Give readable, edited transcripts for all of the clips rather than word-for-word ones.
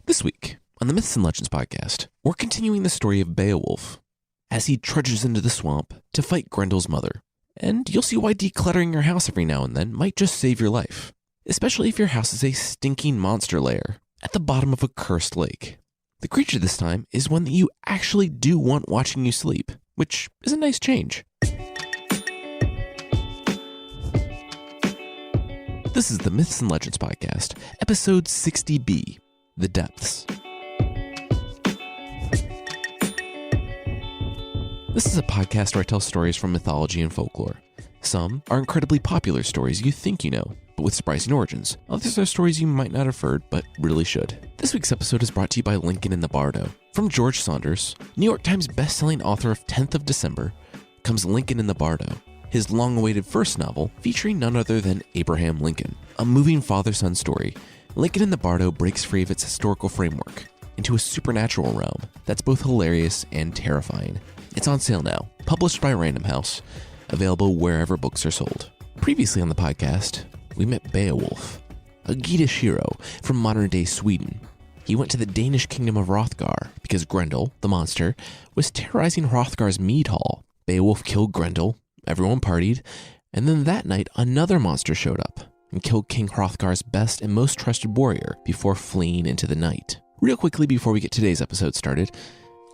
This week, on the Myths and Legends podcast, we're continuing the story of Beowulf as he trudges into the swamp to fight Grendel's mother. And you'll see why decluttering your house every now and then might just save your life, especially if your house is a stinking monster lair at the bottom of a cursed lake. The creature this time is one that you actually do want watching you sleep, which is a nice change. This is the Myths and Legends podcast, episode 60B, The Depths. This is a podcast where I tell stories from mythology and folklore. Some are incredibly popular stories you think you know, but with surprising origins. Others are stories you might not have heard, but really should. This week's episode is brought to you by Lincoln in the Bardo. From George Saunders, New York Times bestselling author of 10th of December, comes Lincoln in the Bardo, his long-awaited first novel featuring none other than Abraham Lincoln. A moving father-son story, Lincoln in the Bardo breaks free of its historical framework into a supernatural realm that's both hilarious and terrifying. It's on sale now, published by Random House, available wherever books are sold. Previously on the podcast, we met Beowulf, a Geatish hero from modern-day Sweden. He went to the Danish kingdom of Hrothgar because Grendel, the monster, was terrorizing Hrothgar's mead hall. Beowulf killed Grendel, everyone partied, and then that night another monster showed up and killed King Hrothgar's best and most trusted warrior before fleeing into the night. Real quickly before we get today's episode started,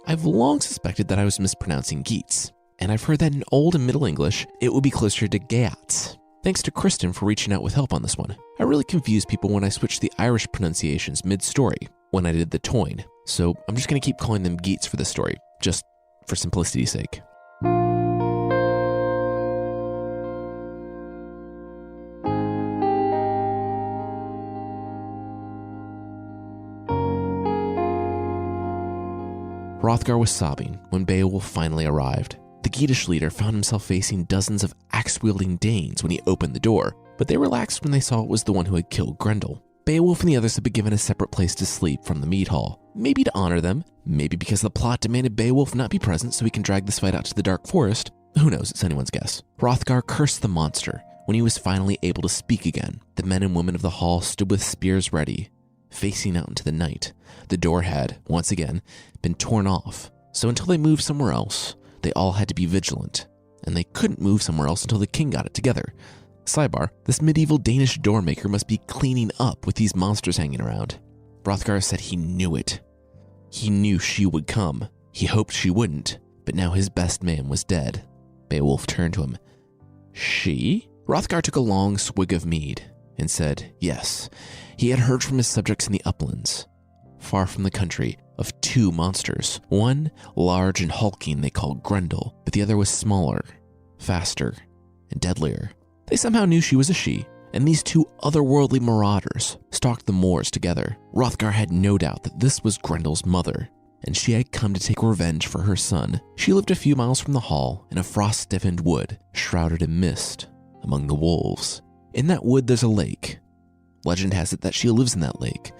I've long suspected that I was mispronouncing Geats, and I've heard that in Old and Middle English, it would be closer to Geats. Thanks to Kristen for reaching out with help on this one. I really confused people when I switched the Irish pronunciations mid-story when I did the Toyne, so I'm just going to keep calling them Geats for this story, just for simplicity's sake. Hrothgar was sobbing when Beowulf finally arrived. The Geatish leader found himself facing dozens of axe-wielding Danes when he opened the door, but they relaxed when they saw it was the one who had killed Grendel. Beowulf and the others had been given a separate place to sleep from the mead hall, maybe to honor them, maybe because the plot demanded Beowulf not be present so he can drag this fight out to the dark forest. Who knows, it's anyone's guess. Hrothgar cursed the monster when he was finally able to speak again. The men and women of the hall stood with spears ready, facing out into the night. The door had, once again, been torn off, so until they moved somewhere else, they all had to be vigilant, and they couldn't move somewhere else until the king got it together. Sidebar, this medieval Danish doormaker must be cleaning up with these monsters hanging around. Hrothgar said he knew it. He knew she would come. He hoped she wouldn't, but now his best man was dead. Beowulf turned to him. She? Hrothgar took a long swig of mead and said yes. He had heard from his subjects in the uplands, far from the country, of two monsters. One, large and hulking, they called Grendel, but the other was smaller, faster, and deadlier. They somehow knew she was a she, and these two otherworldly marauders stalked the moors together. Hrothgar had no doubt that this was Grendel's mother, and she had come to take revenge for her son. She lived a few miles from the hall in a frost-stiffened wood, shrouded in mist, among the wolves. In that wood there's a lake. Legend has it that she lives in that lake,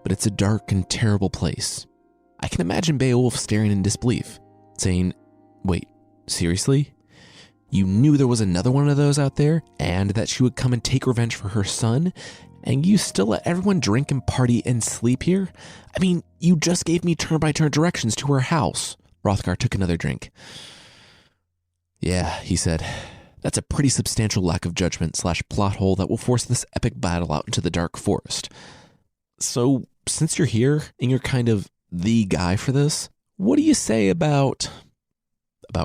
but it's a dark and terrible place. I can imagine Beowulf staring in disbelief, saying, wait, seriously? You knew there was another one of those out there, and that she would come and take revenge for her son, and you still let everyone drink and party and sleep here? I mean, you just gave me turn-by-turn directions to her house. Hrothgar took another drink. Yeah, he said, that's a pretty substantial lack of judgment / plot hole that will force this epic battle out into the dark forest. So, since you're here, and you're kind of the guy for this, what do you say about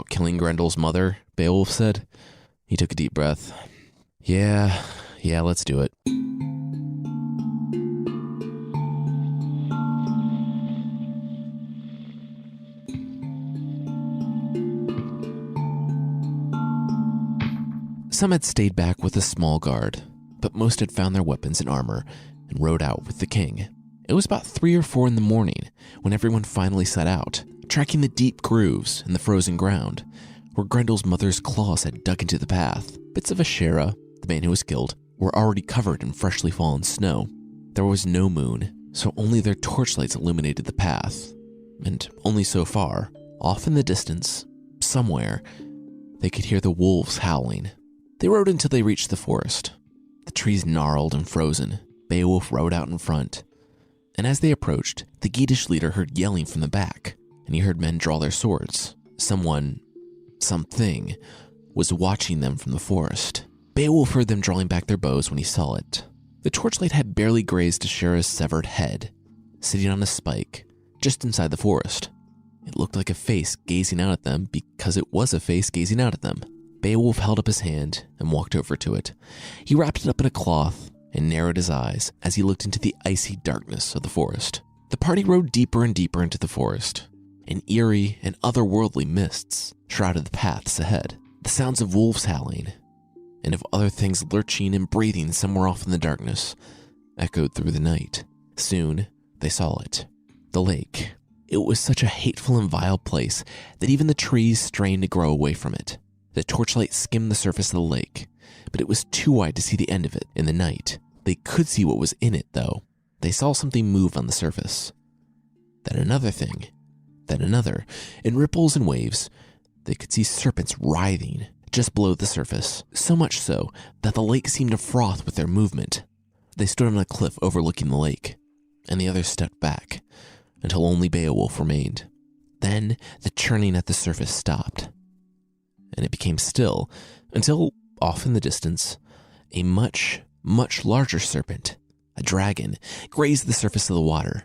killing Grendel's mother? Beowulf said. He took a deep breath. Yeah, let's do it. Some had stayed back with a small guard, but most had found their weapons and armor and rode out with the king. It was about 3 or 4 in the morning when everyone finally set out, tracking the deep grooves in the frozen ground where Grendel's mother's claws had dug into the path. Bits of Ashera, the man who was killed, were already covered in freshly fallen snow. There was no moon, so only their torchlights illuminated the path, and only so far. Off in the distance, somewhere, they could hear the wolves howling. They rode until they reached the forest. The trees gnarled and frozen. Beowulf rode out in front, And as they approached, the Geatish leader heard yelling from the back, and he heard men draw their swords. Something, was watching them from the forest. Beowulf heard them drawing back their bows when he saw it. The torchlight had barely grazed Ashera's severed head, sitting on a spike, just inside the forest. It looked like a face gazing out at them because it was a face gazing out at them. Beowulf held up his hand and walked over to it. He wrapped it up in a cloth and narrowed his eyes as he looked into the icy darkness of the forest. The party rode deeper and deeper into the forest, and eerie and otherworldly mists shrouded the paths ahead. The sounds of wolves howling and of other things lurching and breathing somewhere off in the darkness echoed through the night. Soon, they saw it. The lake. It was such a hateful and vile place that even the trees strained to grow away from it. The torchlight skimmed the surface of the lake, but it was too wide to see the end of it in the night. They could see what was in it, though. They saw something move on the surface. Then another thing. Then another. In ripples and waves, they could see serpents writhing just below the surface, so much so that the lake seemed to froth with their movement. They stood on a cliff overlooking the lake, and the others stepped back, until only Beowulf remained. Then the churning at the surface stopped, and it became still until, off in the distance, a much, much larger serpent, a dragon, grazed the surface of the water.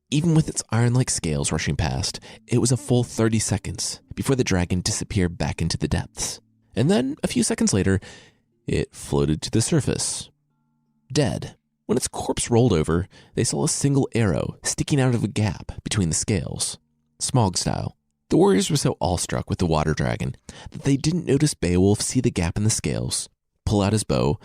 Even with its iron-like scales rushing past, it was a full 30 seconds before the dragon disappeared back into the depths. And then, a few seconds later, it floated to the surface, dead. When its corpse rolled over, they saw a single arrow sticking out of a gap between the scales, Smaug style. The warriors were so awestruck with the water dragon that they didn't notice Beowulf see the gap in the scales, pull out his bow,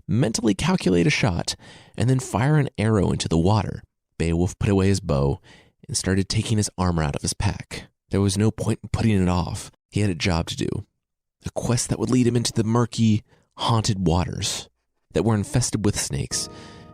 mentally calculate a shot, and then fire an arrow into the water. Beowulf put away his bow and started taking his armor out of his pack. There was no point in putting it off. He had a job to do. A quest that would lead him into the murky, haunted waters that were infested with snakes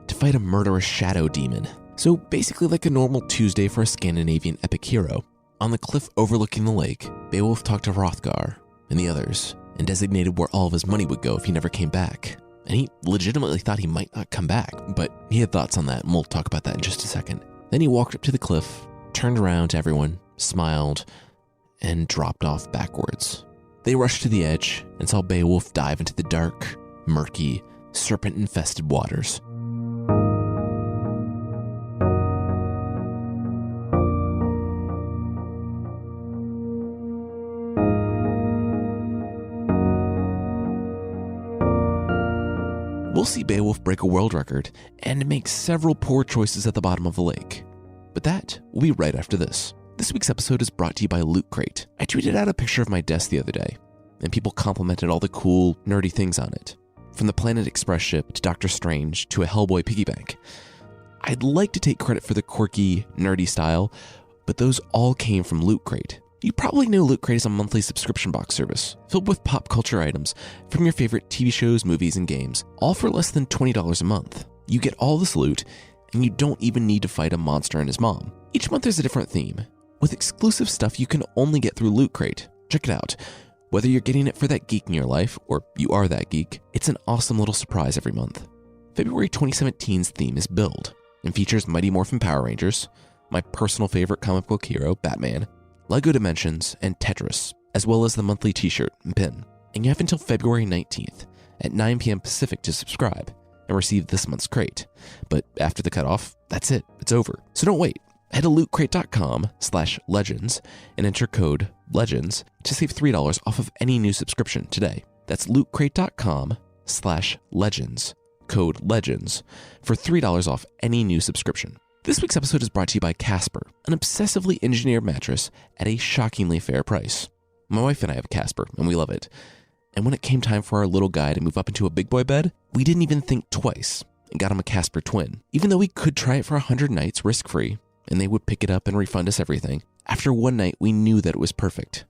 to fight a murderous shadow demon. So basically like a normal Tuesday for a Scandinavian epic hero. On the cliff overlooking the lake, Beowulf talked to Hrothgar and the others and designated where all of his money would go if he never came back. And he legitimately thought he might not come back, but he had thoughts on that, and we'll talk about that in just a second. Then he walked up to the cliff, turned around to everyone, smiled, and dropped off backwards. They rushed to the edge and saw Beowulf dive into the dark, murky, serpent-infested waters. We'll see Beowulf break a world record and make several poor choices at the bottom of the lake. But that will be right after this. This week's episode is brought to you by Loot Crate. I tweeted out a picture of my desk the other day, and people complimented all the cool, nerdy things on it. From the Planet Express ship to Doctor Strange to a Hellboy piggy bank. I'd like to take credit for the quirky, nerdy style, but those all came from Loot Crate. You probably know Loot Crate is a monthly subscription box service filled with pop culture items from your favorite TV shows, movies, and games, all for less than $20 a month. You get all this loot, and you don't even need to fight a monster and his mom. Each month there's a different theme, with exclusive stuff you can only get through Loot Crate. Check it out. Whether you're getting it for that geek in your life, or you are that geek, it's an awesome little surprise every month. February 2017's theme is Build, and features Mighty Morphin Power Rangers, my personal favorite comic book hero, Batman, LEGO Dimensions, and Tetris, as well as the monthly t-shirt and pin. And you have until February 19th at 9 p.m. Pacific to subscribe and receive this month's crate. But after the cutoff, that's it. It's over. So don't wait. Head to lootcrate.com/legends and enter code LEGENDS to save $3 off of any new subscription today. That's lootcrate.com/legends, code LEGENDS, for $3 off any new subscription. This week's episode is brought to you by Casper, an obsessively engineered mattress at a shockingly fair price. My wife and I have a Casper, and we love it. And when it came time for our little guy to move up into a big boy bed, we didn't even think twice and got him a Casper Twin. Even though we could try it for 100 nights risk-free, and they would pick it up and refund us everything, after one night we knew that it was perfect.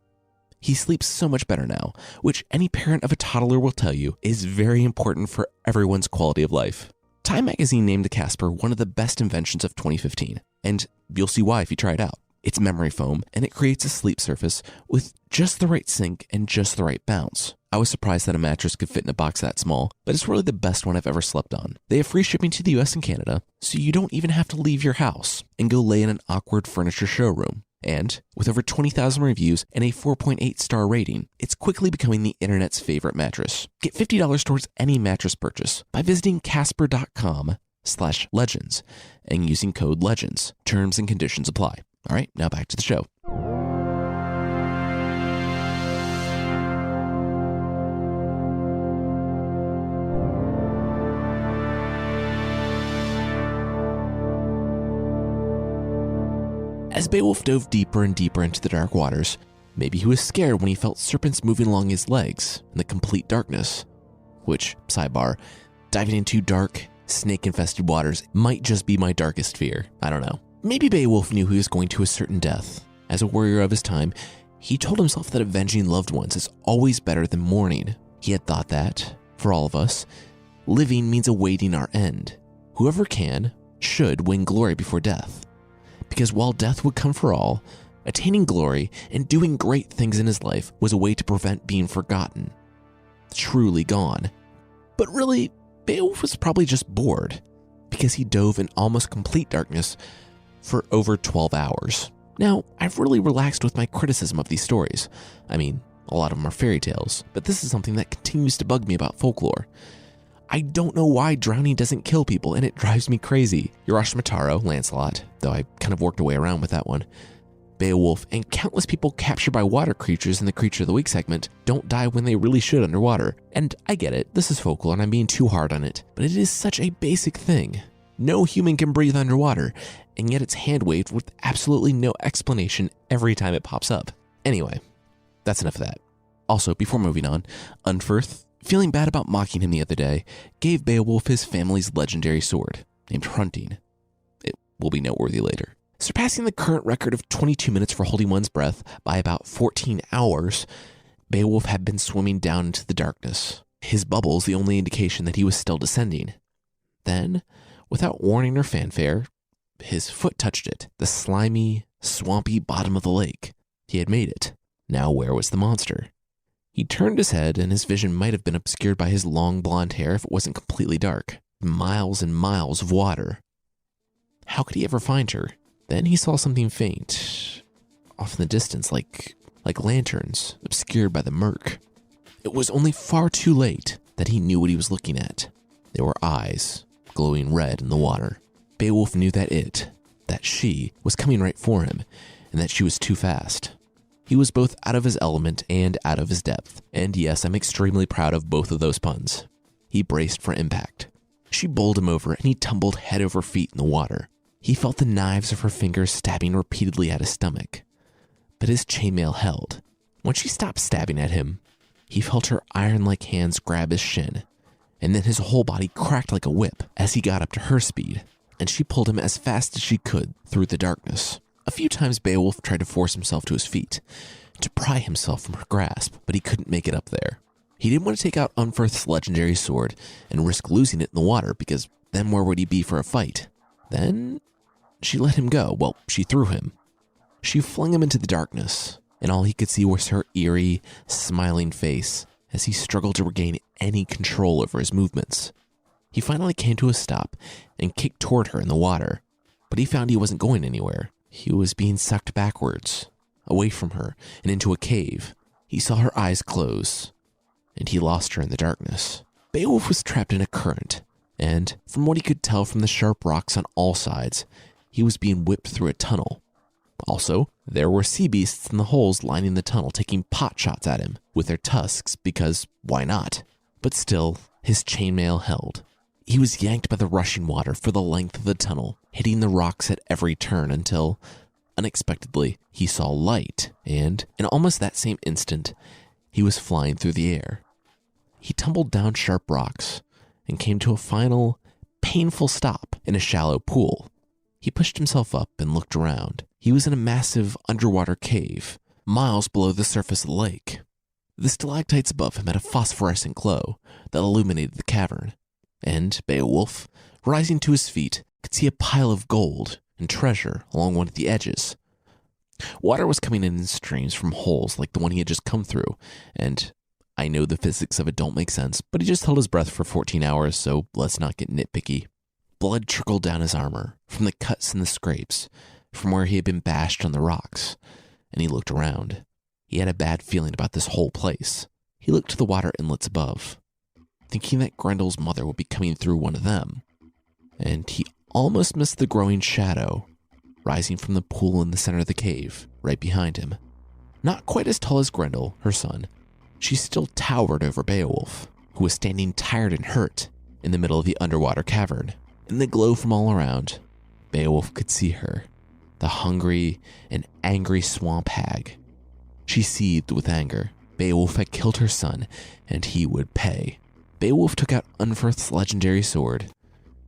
He sleeps so much better now, which any parent of a toddler will tell you is very important for everyone's quality of life. Time magazine named the Casper one of the best inventions of 2015, and you'll see why if you try it out. It's memory foam, and it creates a sleep surface with just the right sink and just the right bounce. I was surprised that a mattress could fit in a box that small, but it's really the best one I've ever slept on. They have free shipping to the US and Canada, so you don't even have to leave your house and go lay in an awkward furniture showroom. And with over 20,000 reviews and a 4.8-star rating, it's quickly becoming the internet's favorite mattress. Get $50 towards any mattress purchase by visiting Casper.com/legends and using code LEGENDS. Terms and conditions apply. All right, now back to the show. As Beowulf dove deeper and deeper into the dark waters, maybe he was scared when he felt serpents moving along his legs in the complete darkness. Which, sidebar, diving into dark, snake-infested waters might just be my darkest fear. I don't know. Maybe Beowulf knew he was going to a certain death. As a warrior of his time, he told himself that avenging loved ones is always better than mourning. He had thought that, for all of us, living means awaiting our end. Whoever can, should win glory before death. Because while death would come for all, attaining glory and doing great things in his life was a way to prevent being forgotten, truly gone. But really, Beowulf was probably just bored, because he dove in almost complete darkness for over 12 hours. Now, I've really relaxed with my criticism of these stories. I mean, a lot of them are fairy tales, but this is something that continues to bug me about folklore. I don't know why drowning doesn't kill people, and it drives me crazy. Urashima, Lancelot, though I kind of worked a way around with that one, Beowulf, and countless people captured by water creatures in the Creature of the Week segment don't die when they really should underwater. And I get it, this is folklore and I'm being too hard on it, but it is such a basic thing. No human can breathe underwater, and yet it's hand-waved with absolutely no explanation every time it pops up. Anyway, that's enough of that. Also, before moving on, Unferth, feeling bad about mocking him the other day, gave Beowulf his family's legendary sword, named Hrunting. It will be noteworthy later. Surpassing the current record of 22 minutes for holding one's breath by about 14 hours, Beowulf had been swimming down into the darkness, his bubbles the only indication that he was still descending. Then, without warning or fanfare, his foot touched it, the slimy, swampy bottom of the lake. He had made it. Now where was the monster? He turned his head, and his vision might have been obscured by his long blonde hair if it wasn't completely dark. Miles and miles of water. How could he ever find her? Then he saw something faint, off in the distance, like lanterns, obscured by the murk. It was only far too late that he knew what he was looking at. There were eyes, glowing red in the water. Beowulf knew that she, was coming right for him, and that she was too fast. He was both out of his element and out of his depth, and yes, I'm extremely proud of both of those puns. He braced for impact. She bowled him over, and he tumbled head over feet in the water. He felt the knives of her fingers stabbing repeatedly at his stomach, but his chainmail held. When she stopped stabbing at him, he felt her iron-like hands grab his shin, and then his whole body cracked like a whip as he got up to her speed, and she pulled him as fast as she could through the darkness. A few times Beowulf tried to force himself to his feet, to pry himself from her grasp, but he couldn't make it up there. He didn't want to take out Unferth's legendary sword and risk losing it in the water, because then where would he be for a fight? Then she let him go. Well, she threw him. She flung him into the darkness, and all he could see was her eerie, smiling face as he struggled to regain any control over his movements. He finally came to a stop and kicked toward her in the water, but he found he wasn't going anywhere. He was being sucked backwards, away from her, and into a cave. He saw her eyes close, and he lost her in the darkness. Beowulf was trapped in a current, and from what he could tell from the sharp rocks on all sides, he was being whipped through a tunnel. Also, there were sea beasts in the holes lining the tunnel taking pot shots at him with their tusks, because why not? But still, his chainmail held. He was yanked by the rushing water for the length of the tunnel, hitting the rocks at every turn until, unexpectedly, he saw light, and in almost that same instant, he was flying through the air. He tumbled down sharp rocks and came to a final, painful stop in a shallow pool. He pushed himself up and looked around. He was in a massive underwater cave, miles below the surface of the lake. The stalactites above him had a phosphorescent glow that illuminated the cavern, and Beowulf, rising to his feet, could see a pile of gold and treasure along one of the edges. Water was coming in streams from holes like the one he had just come through, and I know the physics of it don't make sense, but he just held his breath for 14 hours, so let's not get nitpicky. Blood trickled down his armor, from the cuts and the scrapes, from where he had been bashed on the rocks, and he looked around. He had a bad feeling about this whole place. He looked to the water inlets above, thinking that Grendel's mother would be coming through one of them, and he almost missed the growing shadow rising from the pool in the center of the cave, right behind him. Not quite as tall as Grendel, her son, she still towered over Beowulf, who was standing tired and hurt in the middle of the underwater cavern. In the glow from all around, Beowulf could see her, the hungry and angry swamp hag. She seethed with anger. Beowulf had killed her son, and he would pay. Beowulf took out Unferth's legendary sword,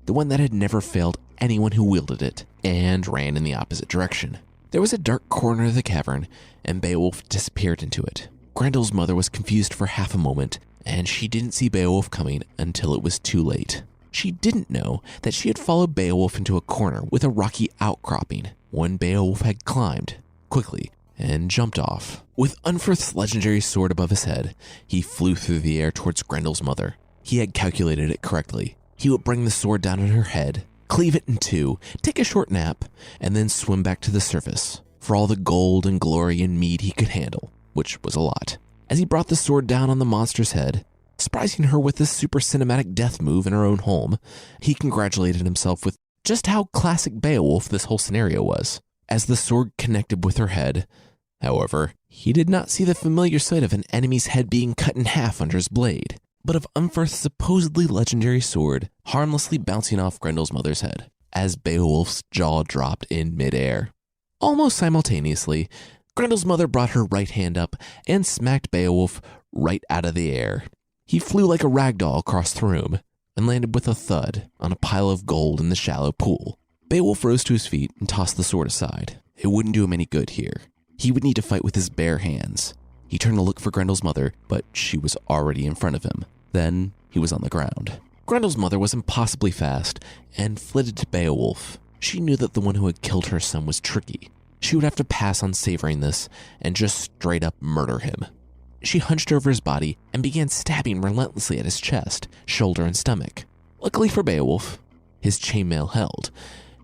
the one that had never failed anyone who wielded it, and ran in the opposite direction. There was a dark corner of the cavern, and Beowulf disappeared into it. Grendel's mother was confused for half a moment, and she didn't see Beowulf coming until it was too late. She didn't know that she had followed Beowulf into a corner with a rocky outcropping, one Beowulf had climbed quickly and jumped off. With Unferth's legendary sword above his head, he flew through the air towards Grendel's mother. He had calculated it correctly. He would bring the sword down on her head, cleave it in two, take a short nap, and then swim back to the surface for all the gold and glory and mead he could handle, which was a lot. As he brought the sword down on the monster's head, surprising her with this super cinematic death move in her own home, he congratulated himself with just how classic Beowulf this whole scenario was. As the sword connected with her head, however, he did not see the familiar sight of an enemy's head being cut in half under his blade, but of Unferth's supposedly legendary sword harmlessly bouncing off Grendel's mother's head, as Beowulf's jaw dropped in midair. Almost simultaneously, Grendel's mother brought her right hand up and smacked Beowulf right out of the air. He flew like a ragdoll across the room and landed with a thud on a pile of gold in the shallow pool. Beowulf rose to his feet and tossed the sword aside. It wouldn't do him any good here. He would need to fight with his bare hands. He turned to look for Grendel's mother, but she was already in front of him. Then he was on the ground. Grendel's mother was impossibly fast and flitted to Beowulf. She knew that the one who had killed her son was tricky. She would have to pass on savoring this and just straight up murder him. She hunched over his body and began stabbing relentlessly at his chest, shoulder, and stomach. Luckily for Beowulf, his chainmail held,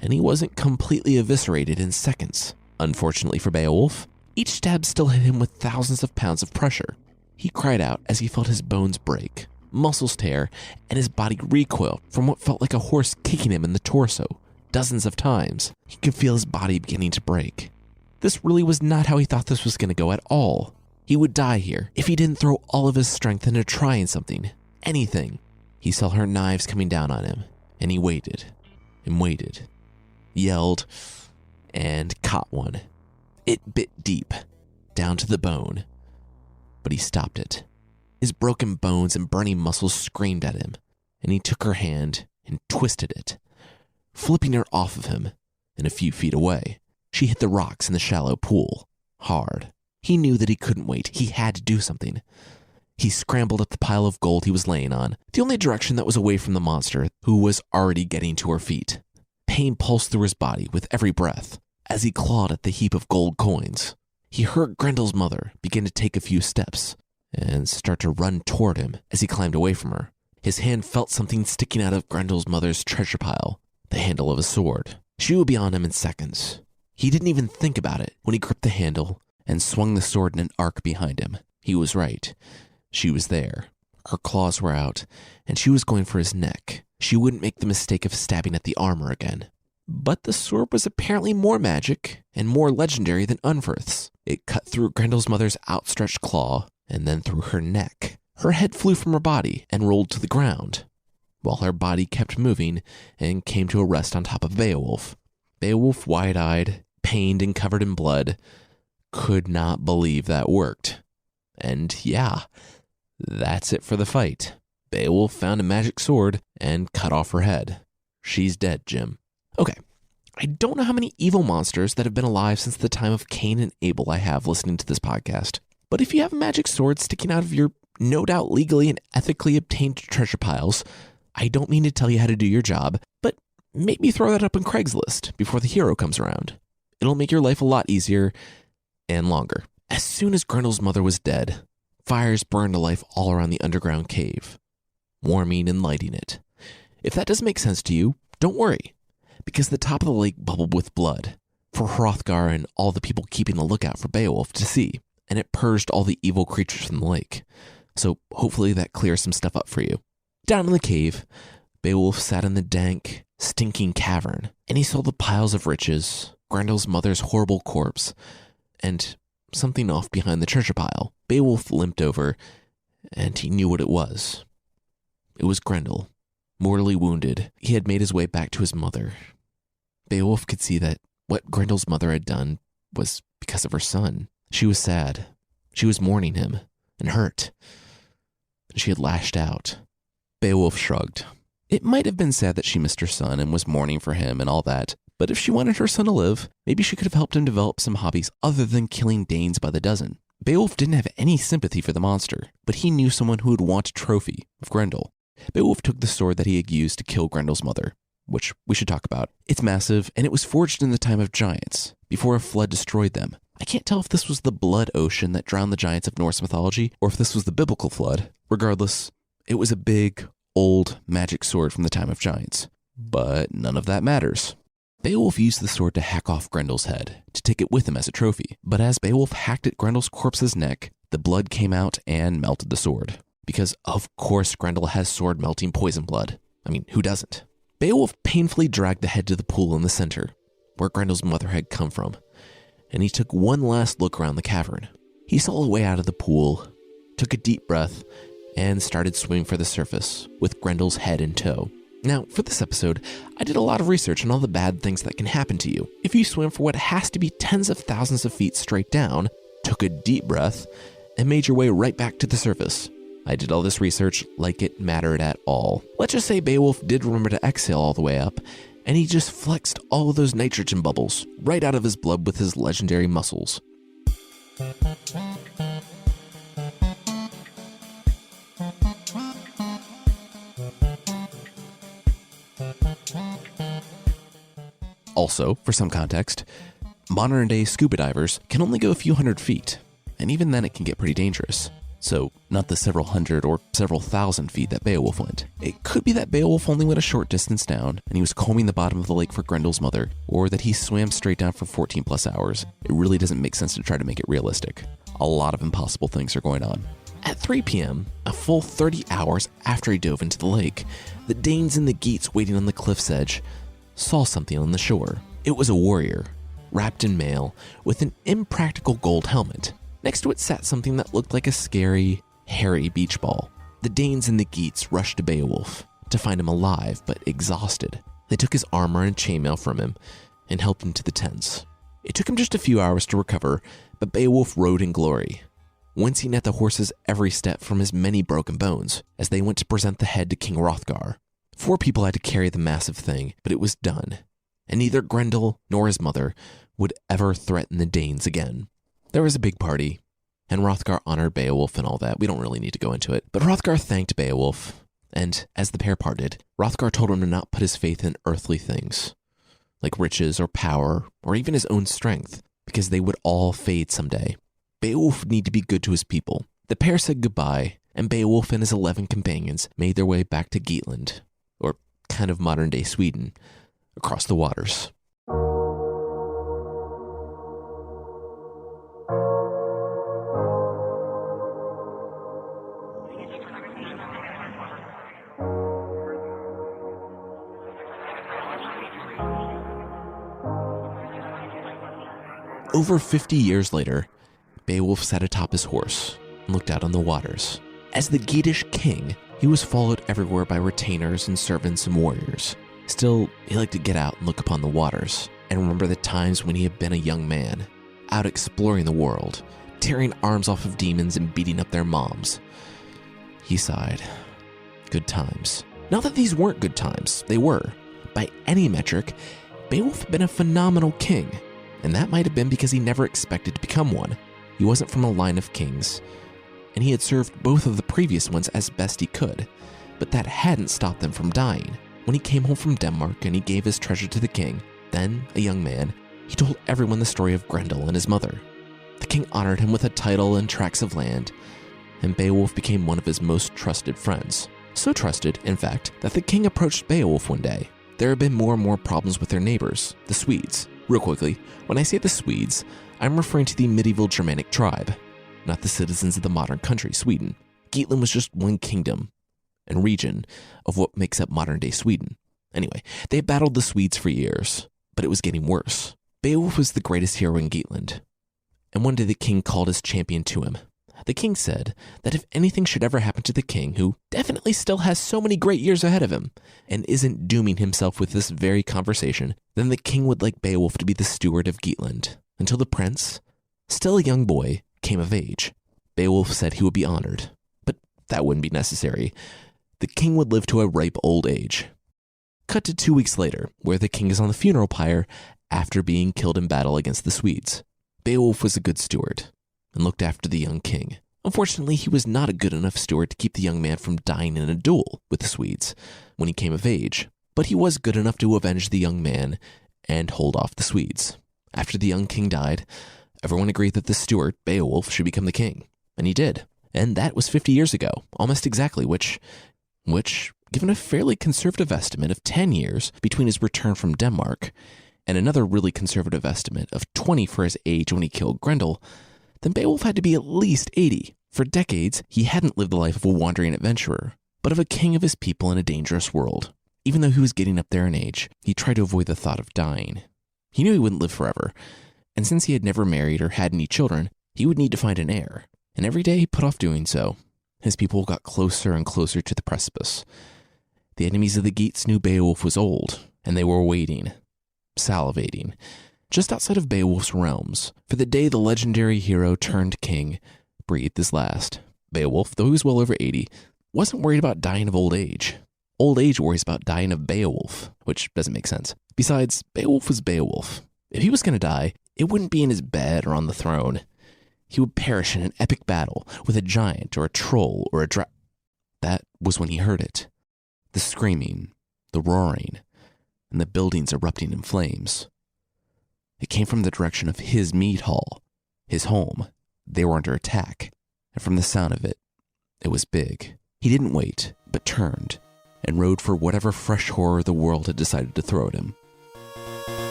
and he wasn't completely eviscerated in seconds. Unfortunately for Beowulf, each stab still hit him with thousands of pounds of pressure. He cried out as he felt his bones break, muscles tear, and his body recoil from what felt like a horse kicking him in the torso. Dozens of times, he could feel his body beginning to break. This really was not how he thought this was going to go at all. He would die here if he didn't throw all of his strength into trying something, anything. He saw her knives coming down on him, and he waited and waited, yelled, and caught one. It bit deep, down to the bone, but he stopped it. His broken bones and burning muscles screamed at him, and he took her hand and twisted it, flipping her off of him and a few feet away. She hit the rocks in the shallow pool, hard. He knew that he couldn't wait. He had to do something. He scrambled up the pile of gold he was laying on, the only direction that was away from the monster, who was already getting to her feet. Pain pulsed through his body with every breath as he clawed at the heap of gold coins. He heard Grendel's mother begin to take a few steps and start to run toward him as he climbed away from her. His hand felt something sticking out of Grendel's mother's treasure pile, the handle of a sword. She would be on him in seconds. He didn't even think about it when he gripped the handle and swung the sword in an arc behind him. He was right. She was there. Her claws were out, and she was going for his neck. She wouldn't make the mistake of stabbing at the armor again. But the sword was apparently more magic and more legendary than Unferth's. It cut through Grendel's mother's outstretched claw and then through her neck. Her head flew from her body and rolled to the ground, while her body kept moving and came to a rest on top of Beowulf. Beowulf, wide-eyed, pained and covered in blood, could not believe that worked. And yeah, that's it for the fight. Beowulf found a magic sword and cut off her head. She's dead, Jim. Okay, I don't know how many evil monsters that have been alive since the time of Cain and Abel I have listening to this podcast, but if you have a magic sword sticking out of your no doubt legally and ethically obtained treasure piles, I don't mean to tell you how to do your job, but maybe throw that up on Craigslist before the hero comes around. It'll make your life a lot easier, and longer. As soon as Grendel's mother was dead, fires burned to life all around the underground cave, warming and lighting it. If that doesn't make sense to you, don't worry, because the top of the lake bubbled with blood for Hrothgar and all the people keeping a lookout for Beowulf to see, and it purged all the evil creatures from the lake. So hopefully that clears some stuff up for you. Down in the cave, Beowulf sat in the dank, stinking cavern, and he saw the piles of riches, Grendel's mother's horrible corpse, and something off behind the treasure pile. Beowulf limped over, and he knew what it was. It was Grendel, mortally wounded. He had made his way back to his mother. Beowulf could see that what Grendel's mother had done was because of her son. She was sad. She was mourning him and hurt. She had lashed out. Beowulf shrugged. It might have been sad that she missed her son and was mourning for him and all that, but if she wanted her son to live, maybe she could have helped him develop some hobbies other than killing Danes by the dozen. Beowulf didn't have any sympathy for the monster, but he knew someone who would want a trophy of Grendel. Beowulf took the sword that he had used to kill Grendel's mother, which we should talk about. It's massive, and it was forged in the time of giants, before a flood destroyed them. I can't tell if this was the blood ocean that drowned the giants of Norse mythology, or if this was the biblical flood. Regardless, it was a big, old, magic sword from the time of giants. But none of that matters. Beowulf used the sword to hack off Grendel's head, to take it with him as a trophy. But as Beowulf hacked at Grendel's corpse's neck, the blood came out and melted the sword. Because, of course, Grendel has sword-melting poison blood. I mean, who doesn't? Beowulf painfully dragged the head to the pool in the center, where Grendel's mother had come from, and he took one last look around the cavern. He saw a way out of the pool, took a deep breath, and started swimming for the surface, with Grendel's head in tow. Now, for this episode, I did a lot of research on all the bad things that can happen to you if you swim for what has to be tens of thousands of feet straight down, took a deep breath, and made your way right back to the surface. I did all this research like it mattered at all. Let's just say Beowulf did remember to exhale all the way up, and he just flexed all of those nitrogen bubbles right out of his blood with his legendary muscles. Also, for some context, modern-day scuba divers can only go a few hundred feet, and even then it can get pretty dangerous. So, not the several hundred or several thousand feet that Beowulf went. It could be that Beowulf only went a short distance down, and he was combing the bottom of the lake for Grendel's mother, or that he swam straight down for 14 plus hours. It really doesn't make sense to try to make it realistic. A lot of impossible things are going on. At 3 p.m., a full 30 hours after he dove into the lake, the Danes and the Geats waiting on the cliff's edge saw something on the shore. It was a warrior, wrapped in mail, with an impractical gold helmet. Next to it sat something that looked like a scary, hairy beach ball. The Danes and the Geats rushed to Beowulf to find him alive but exhausted. They took his armor and chainmail from him and helped him to the tents. It took him just a few hours to recover, but Beowulf rode in glory, wincing at the horses every step from his many broken bones as they went to present the head to King Hrothgar. 4 people had to carry the massive thing, but it was done, and neither Grendel nor his mother would ever threaten the Danes again. There was a big party, and Hrothgar honored Beowulf and all that. We don't really need to go into it. But Hrothgar thanked Beowulf, and as the pair parted, Hrothgar told him to not put his faith in earthly things, like riches or power, or even his own strength, because they would all fade someday. Beowulf would need to be good to his people. The pair said goodbye, and Beowulf and his 11 companions made their way back to Geatland, or kind of modern-day Sweden, across the waters. Over 50 years later, Beowulf sat atop his horse and looked out on the waters. As the Geatish king, he was followed everywhere by retainers and servants and warriors. Still, he liked to get out and look upon the waters and remember the times when he had been a young man, out exploring the world, tearing arms off of demons and beating up their moms. He sighed. Good times. Not that these weren't good times, they were. By any metric, Beowulf had been a phenomenal king, and that might have been because he never expected to become one. He wasn't from a line of kings, and he had served both of the previous ones as best he could, but that hadn't stopped them from dying. When he came home from Denmark and he gave his treasure to the king, then, a young man, he told everyone the story of Grendel and his mother, the king honored him with a title and tracts of land, and Beowulf became one of his most trusted friends. So trusted, in fact, that the king approached Beowulf one day. There have been more and more problems with their neighbors, the Swedes. Real quickly, when I say the Swedes, I'm referring to the medieval Germanic tribe, not the citizens of the modern country, Sweden. Geatland was just one kingdom and region of what makes up modern-day Sweden. Anyway, they battled the Swedes for years, but it was getting worse. Beowulf was the greatest hero in Geatland, and one day the king called his champion to him. The king said that if anything should ever happen to the king, who definitely still has so many great years ahead of him, and isn't dooming himself with this very conversation, then the king would like Beowulf to be the steward of Geatland, until the prince, still a young boy, came of age. Beowulf said he would be honored, but that wouldn't be necessary. The king would live to a ripe old age. Cut to 2 weeks later, where the king is on the funeral pyre after being killed in battle against the Swedes. Beowulf was a good steward and looked after the young king. Unfortunately, he was not a good enough steward to keep the young man from dying in a duel with the Swedes when he came of age, but he was good enough to avenge the young man and hold off the Swedes. After the young king died, everyone agreed that the steward, Beowulf, should become the king, and he did. And that was 50 years ago, almost exactly, which, given a fairly conservative estimate of 10 years between his return from Denmark and another really conservative estimate of 20 for his age when he killed Grendel, then Beowulf had to be at least 80. For decades, he hadn't lived the life of a wandering adventurer, but of a king of his people in a dangerous world. Even though he was getting up there in age, he tried to avoid the thought of dying. He knew he wouldn't live forever, and since he had never married or had any children, he would need to find an heir, and every day he put off doing so. His people got closer and closer to the precipice. The enemies of the Geats knew Beowulf was old, and they were waiting, salivating, just outside of Beowulf's realms, for the day the legendary hero turned king breathed his last. Beowulf, though he was well over 80, wasn't worried about dying of old age. Old age worries about dying of Beowulf, which doesn't make sense. Besides, Beowulf was Beowulf. If he was going to die, it wouldn't be in his bed or on the throne. He would perish in an epic battle with a giant or a troll or a That was when he heard it. The screaming, the roaring, and the buildings erupting in flames. It came from the direction of his mead hall, his home. They were under attack, and from the sound of it, it was big. He didn't wait, but turned, and rode for whatever fresh horror the world had decided to throw at him.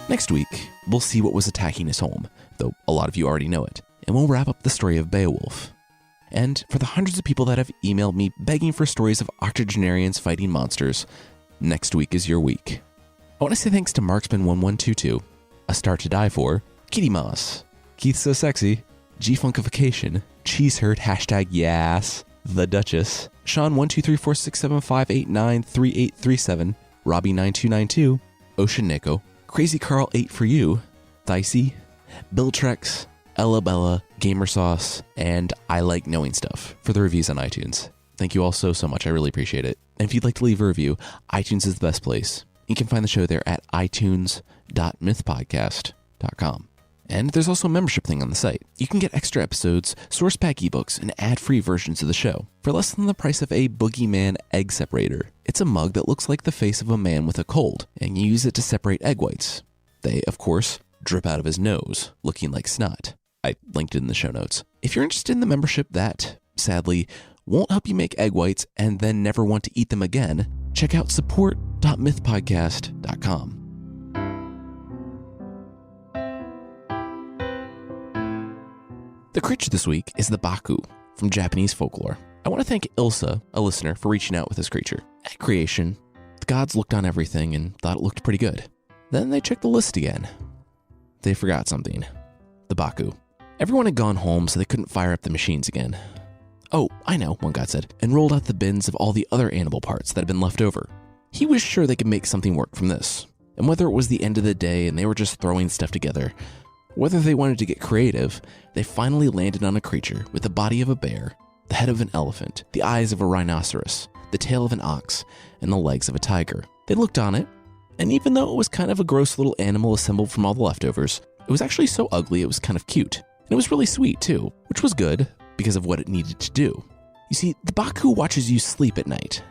Next week, we'll see what was attacking his home, though a lot of you already know it, and we'll wrap up the story of Beowulf. And for the hundreds of people that have emailed me begging for stories of octogenarians fighting monsters, next week is your week. I want to say thanks to Marksman1122, A Star to Die For, Kitty Moss, Keith So Sexy, G-Funkification, Cheeseherd, #Yass, The Duchess, Sean1234675893837, Robbie9292, Ocean Nico, Crazy Carl 8 for You, Thicey, Bill Trex, Ella Bella, Gamer Sauce, and I Like Knowing Stuff for the reviews on iTunes. Thank you all so much. I really appreciate it. And if you'd like to leave a review, iTunes is the best place. You can find the show there at itunes.mythpodcast.com. And there's also a membership thing on the site. You can get extra episodes, source pack ebooks, and ad-free versions of the show for less than the price of a Boogeyman egg separator. It's a mug that looks like the face of a man with a cold, and you use it to separate egg whites. They, of course, drip out of his nose, looking like snot. I linked it in the show notes. If you're interested in the membership that, sadly, won't help you make egg whites and then never want to eat them again, check out support.mythpodcast.com. The creature this week is the Baku from Japanese folklore. I want to thank Ilsa, a listener, for reaching out with this creature. At creation, the gods looked on everything and thought it looked pretty good. Then they checked the list again. They forgot something. The Baku. Everyone had gone home, so they couldn't fire up the machines again. Oh, I know, one god said, and rolled out the bins of all the other animal parts that had been left over. He was sure they could make something work from this. And whether it was the end of the day and they were just throwing stuff together, whether they wanted to get creative, they finally landed on a creature with the body of a bear, the head of an elephant, the eyes of a rhinoceros, the tail of an ox, and the legs of a tiger. They looked on it, and even though it was kind of a gross little animal assembled from all the leftovers, it was actually so ugly it was kind of cute. And it was really sweet too, which was good because of what it needed to do. You see, the Baku watches you sleep at night,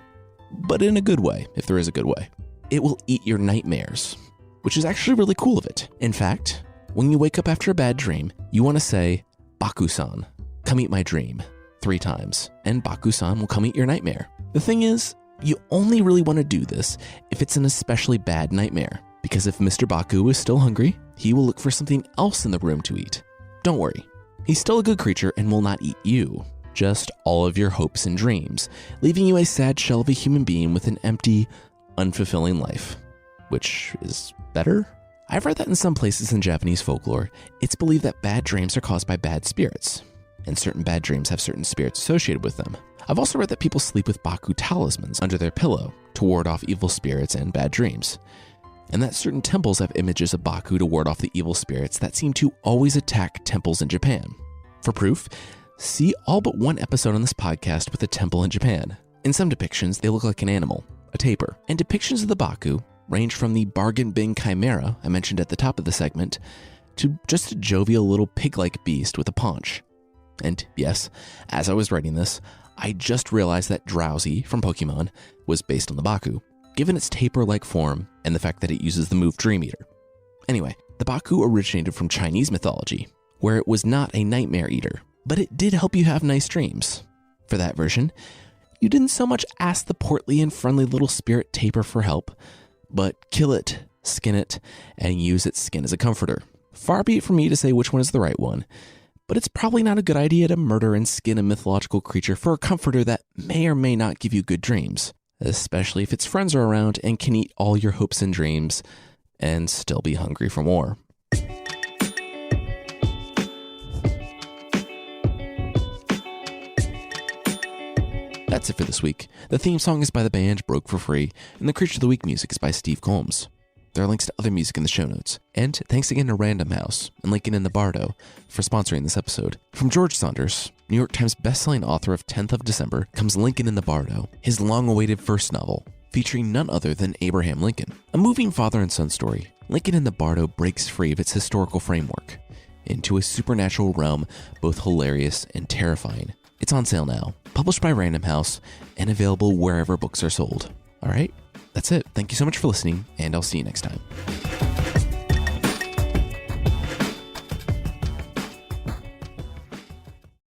but in a good way, if there is a good way. It will eat your nightmares, which is actually really cool of it. In fact, when you wake up after a bad dream, you want to say, Baku-san, come eat my dream 3 times, and Baku-san will come eat your nightmare. The thing is, you only really want to do this if it's an especially bad nightmare, because if Mr. Baku is still hungry, he will look for something else in the room to eat. Don't worry, he's still a good creature and will not eat you, just all of your hopes and dreams, leaving you a sad shell of a human being with an empty, unfulfilling life, which is better. I've read that in some places in Japanese folklore, it's believed that bad dreams are caused by bad spirits, and certain bad dreams have certain spirits associated with them. I've also read that people sleep with Baku talismans under their pillow to ward off evil spirits and bad dreams, and that certain temples have images of Baku to ward off the evil spirits that seem to always attack temples in Japan. For proof, see all but one episode on this podcast with a temple in Japan. In some depictions, they look like an animal, a tapir, and depictions of the Baku range from the bargain bin chimera I mentioned at the top of the segment to just a jovial little pig-like beast with a paunch. And yes, as I was writing this, I just realized that Drowsy from Pokemon was based on the Baku, given its tapir-like form and the fact that it uses the move Dream Eater. Anyway, the Baku originated from Chinese mythology, where it was not a nightmare eater, but it did help you have nice dreams. For that version, you didn't so much ask the portly and friendly little spirit tapir for help, but kill it, skin it, and use its skin as a comforter. Far be it from me to say which one is the right one, but it's probably not a good idea to murder and skin a mythological creature for a comforter that may or may not give you good dreams, especially if its friends are around and can eat all your hopes and dreams and still be hungry for more. That's it for this week. The theme song is by the band Broke for Free, and the Creature of the Week music is by Steve Combs. There are links to other music in the show notes. And thanks again to Random House and Lincoln in the Bardo for sponsoring this episode. From George Saunders, New York Times bestselling author of 10th of December, comes Lincoln in the Bardo, his long-awaited first novel, featuring none other than Abraham Lincoln. A moving father and son story, Lincoln in the Bardo breaks free of its historical framework into a supernatural realm both hilarious and terrifying. It's on sale now, published by Random House, and available wherever books are sold. All right, that's it. Thank you so much for listening, and I'll see you next time.